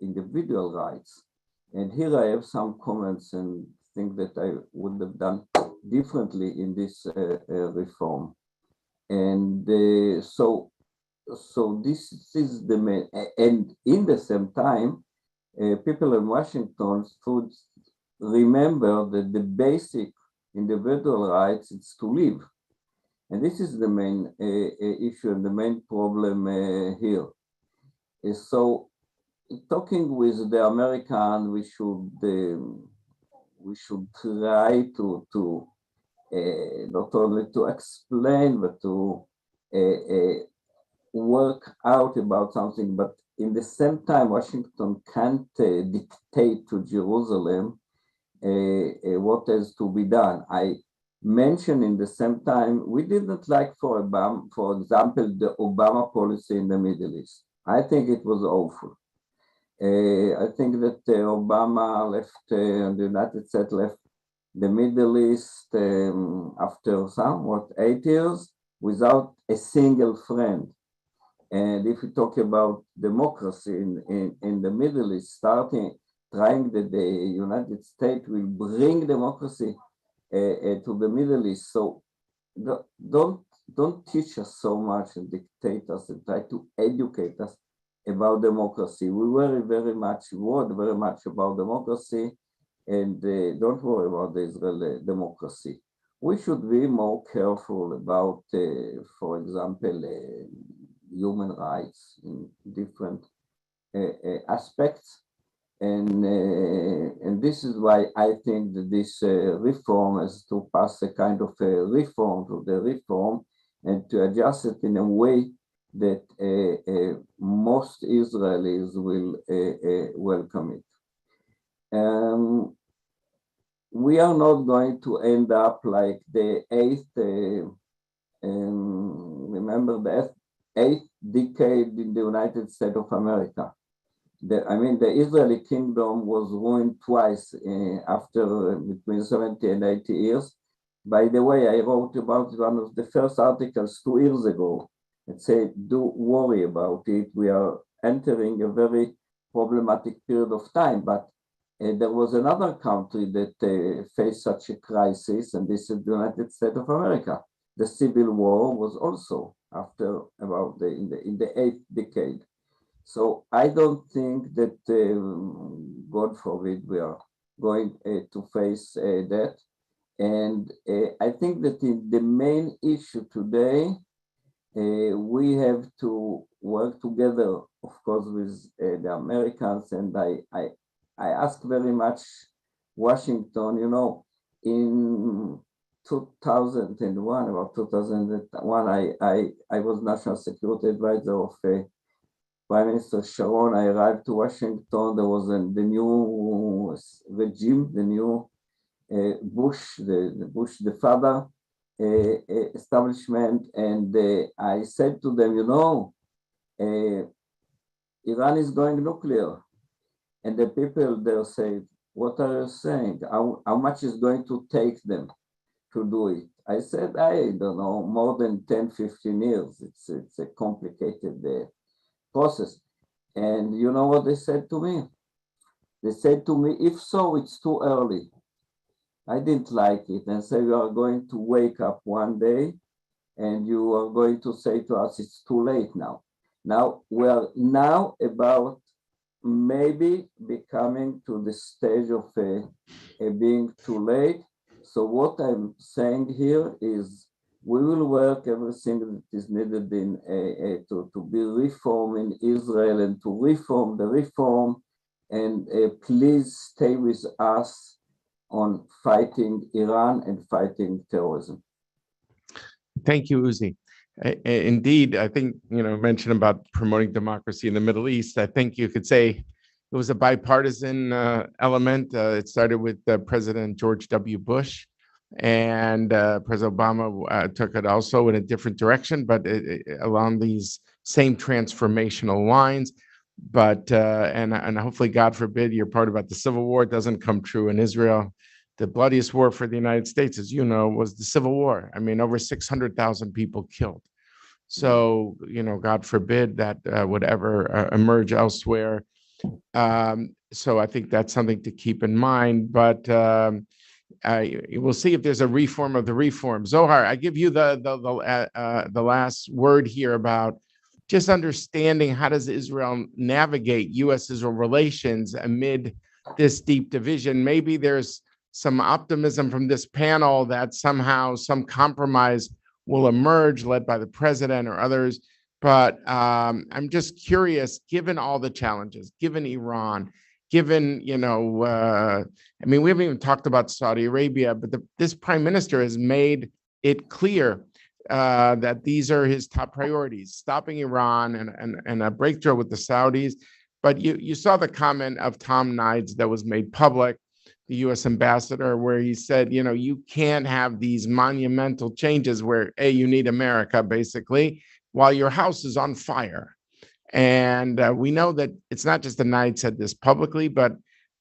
individual rights. And here I have some comments and think that I would have done differently in this reform. And so this is the main, and in the same time, people in Washington should remember that the basic individual rights is to live. And this is the main issue and the main problem here. So, talking with the American, we should try to not only to explain, but to work out about something. But in the same time, Washington can't dictate to Jerusalem what has to be done. mention in the same time, we didn't like for example, the Obama policy in the Middle East. I think it was awful. I think that Obama left, the United States left the Middle East after 8 years without a single friend. And if we talk about democracy in the Middle East, trying that the United States will bring democracy to the Middle East. So don't teach us so much and dictate us and try to educate us about democracy. We worry very much about democracy, and don't worry about the Israeli democracy. We should be more careful about, for example, human rights in different aspects. And this is why I think that this reform has to pass a kind of a reform to the reform and to adjust it in a way that most Israelis will welcome it. We are not going to end up like the eighth decade in the United States of America. The Israeli kingdom was ruined twice after between 70 and 80 years. By the way, I wrote about one of the first articles 2 years ago. It said, "Do worry about it. We are entering a very problematic period of time." But there was another country that faced such a crisis, and this is the United States of America. The Civil War was also after about in the 8th decade. So I don't think that, God forbid, we are going to face that. And I think that in the main issue today, we have to work together, of course, with the Americans. And I ask very much Washington, in 2001, about 2001, I was National Security Advisor of Prime Minister Sharon. I arrived to Washington. There was the new regime, the new Bush, the Bush the father establishment, and I said to them, Iran is going nuclear, and the people there said, "What are you saying? How much is going to take them to do it?" I said, "I don't know, more than 10, 15 years. It's a complicated process." And you know what they said to me? They said to me, "If so, it's too early." I didn't like it, and said, "You are going to wake up one day and you are going to say to us, it's too late now." Now, we are now about maybe becoming to the stage of being too late. So what I'm saying here is we will work everything that is needed to be reformed in Israel and to reform the reform. And please stay with us on fighting Iran and fighting terrorism. Thank you, Uzi. Indeed, I think, mention about promoting democracy in the Middle East. I think you could say it was a bipartisan element. It started with President George W. Bush, and President Obama took it also in a different direction, but along these same transformational lines. But and hopefully, God forbid, your part about the Civil War doesn't come true in Israel. The bloodiest war for the United States, as you know, was the Civil War. I mean, over 600,000 people killed. So, God forbid that would ever emerge elsewhere. So I think that's something to keep in mind. But we'll see if there's a reform of the reform. Zohar, I give you the last word here about just understanding how does Israel navigate U.S. Israel relations amid this deep division. Maybe there's some optimism from this panel that somehow some compromise will emerge led by the president or others. But I'm just curious, given all the challenges, given Iran, given, we haven't even talked about Saudi Arabia, but this prime minister has made it clear that these are his top priorities, stopping Iran and a breakthrough with the Saudis. But you saw the comment of Tom Nides that was made public the U.S. ambassador, where he said, you can't have these monumental changes where, you need America, basically, while your house is on fire. And we know that it's not just the United said this publicly, but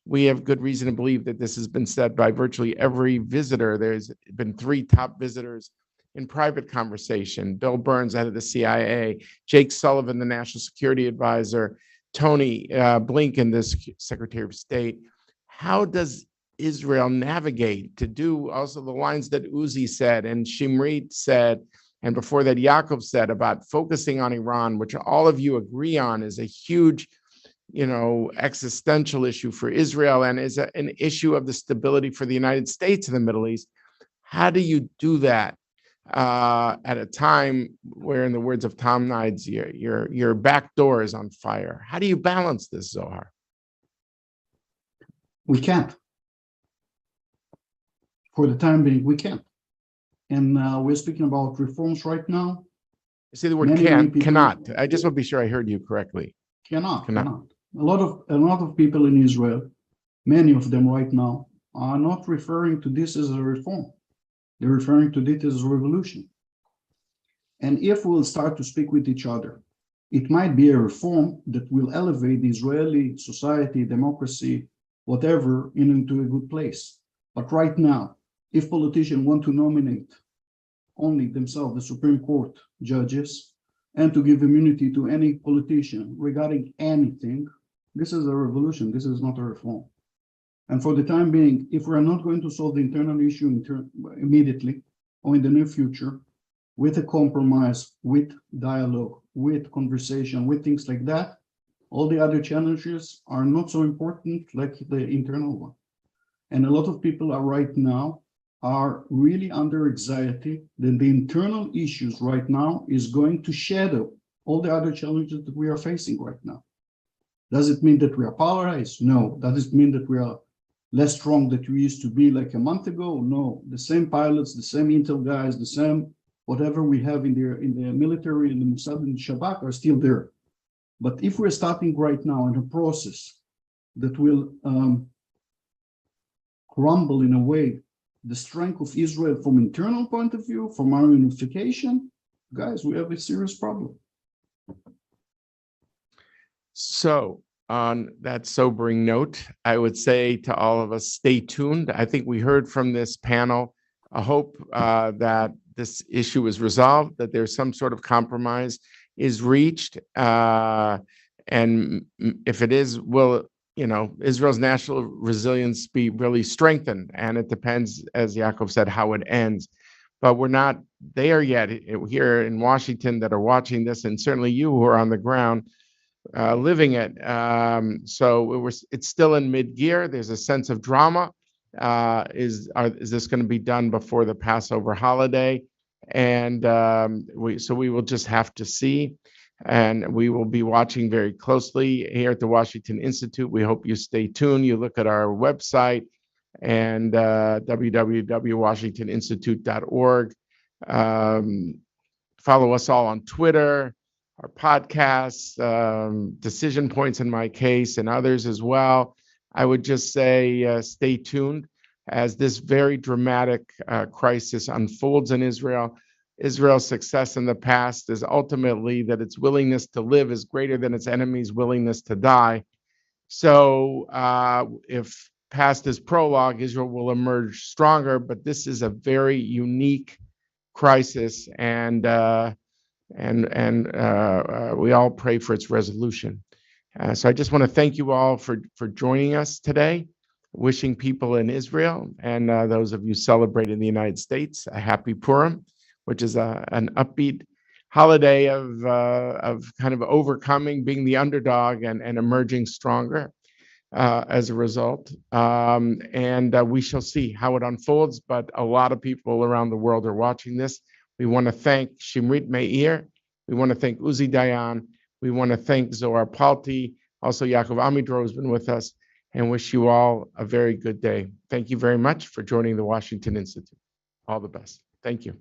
we have good reason to believe that this has been said by virtually every visitor. There's been 3 top visitors in private conversation: Bill Burns, head of the CIA, Jake Sullivan, the National Security Advisor, Tony Blinken, the Secretary of State. How does Israel navigate to do also the lines that Uzi said and Shimrit said, and before that Yaakov said, about focusing on Iran, which all of you agree on is a huge existential issue for Israel and is an issue of the stability for the United States in the Middle East? How do you do that at a time where, in the words of Tom Nides, your back door is on fire? How do you balance this, Zohar? We can't. For the time being, we can't. And we're speaking about reforms right now. You see the word cannot. I just want to be sure I heard you correctly. Cannot. A lot of people in Israel, many of them right now, are not referring to this as a reform. They're referring to this as a revolution. And if we'll start to speak with each other, it might be a reform that will elevate the Israeli society, democracy, whatever, into a good place. But right now, if politicians want to nominate only themselves, the Supreme Court judges, and to give immunity to any politician regarding anything, this is a revolution. This is not a reform. And for the time being, if we're not going to solve the internal issue immediately or in the near future, with a compromise, with dialogue, with conversation, with things like that, all the other challenges are not so important like the internal one. And a lot of people are right now are really under anxiety that the internal issues right now is going to shadow all the other challenges that we are facing right now. Does it mean that we are polarized? No. Does it mean that we are less strong than we used to be like a month ago? No. The same pilots, the same intel guys, the same whatever we have in the military, in the Mossad and Shabak are still there. But if we're starting right now in a process that will crumble in a way the strength of Israel from internal point of view, from our unification, guys, we have a serious problem. So on that sobering note, I would say to all of us, stay tuned. I think we heard from this panel a hope that this issue is resolved, that there's some sort of compromise is reached. And if it is, will Israel's national resilience be really strengthened? And it depends, as Yaakov said, how it ends. But we're not there yet here in Washington that are watching this, and certainly you who are on the ground living it. So it's still in mid-gear. There's a sense of drama. Is this going to be done before the Passover holiday? And we will just have to see. And we will be watching very closely here at the Washington Institute. We hope you stay tuned. You look at our website and www.washingtoninstitute.org. Follow us all on Twitter, our podcasts, Decision Points in my case, and others as well. I would just say stay tuned as this very dramatic crisis unfolds in Israel. Israel's success in the past is ultimately that its willingness to live is greater than its enemies' willingness to die. So if past is prologue, Israel will emerge stronger, but this is a very unique crisis, and we all pray for its resolution. So I just want to thank you all for joining us today, wishing people in Israel and those of you celebrating in the United States a happy Purim, which is an upbeat holiday of kind of overcoming, being the underdog and emerging stronger as a result. And we shall see how it unfolds, but a lot of people around the world are watching this. We want to thank Shimrit Meir. We want to thank Uzi Dayan. We want to thank Zohar Palti. Also, Yaakov Amidror has been with us, and wish you all a very good day. Thank you very much for joining the Washington Institute. All the best. Thank you.